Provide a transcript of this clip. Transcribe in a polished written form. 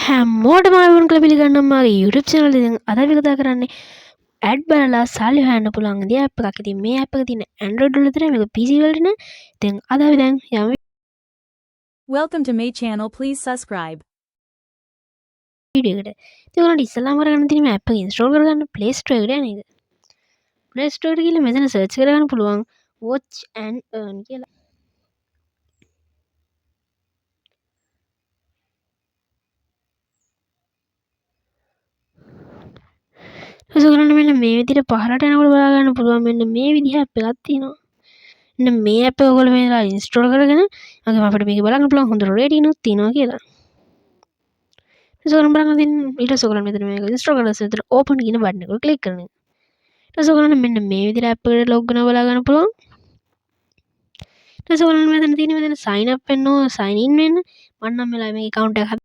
හැමෝටම ආයුබෝවන් කියලා පිළිගන්නවා මාගේ YouTube channel එකෙන්. අද අපි කතා කරන්නේ ඇඩ් බලලා සල්ලි හොයන්න පුළුවන් විදිහ app එකක්. ඉතින් මේ app එක තියෙන Android වල විතරයි, මේක PC වලට නෑ. ඉතින් අද අපි දැන් යමු Welcome to my channel. Please subscribe. Video එකට. ඉතින් ඔයාලට ඉස්සෙල්ලාම කරගන්න තියෙන්නේ මේ app එක install කරගන්න Play Store එකට යන එක. Play Store එකට ගිහලා මෙතන search කරගන්න පුළුවන් watch and earn කියලා. ඒසොල්ලන්ට මෙන්න මේ විදිහට පහලට යනකොට බලා ගන්න පුළුවන් මෙන්න මේ විදිහ app එකක් තියෙනවා. මෙන්න මේ app එක ඔයගොල්ලෝ මේ වෙලාවේ install කරගෙන අගම අපිට මේක බලන්න පුළුවන් හොඳ rating උත් තියෙනවා කියලා. ඒසොල්ලන් බලන්න තියෙන ඊට පස්සේ ඔයගොල්ලන් මෙතන මේක install කරලා ඉතින් open කියන බටන් එක click කරන එක. ඊට පස්සේ ඔයගොල්ලන් මෙන්න මේ විදිහට app එකට log වෙනවා බලා ගන්න පුළුවන්. ඊට පස්සේ ඔයගොල්ලන් මෙතන තියෙන මෙතන sign up වෙන්න ඕන sign in වෙන්න. මම නම් වෙලාවේ මේක account එකක්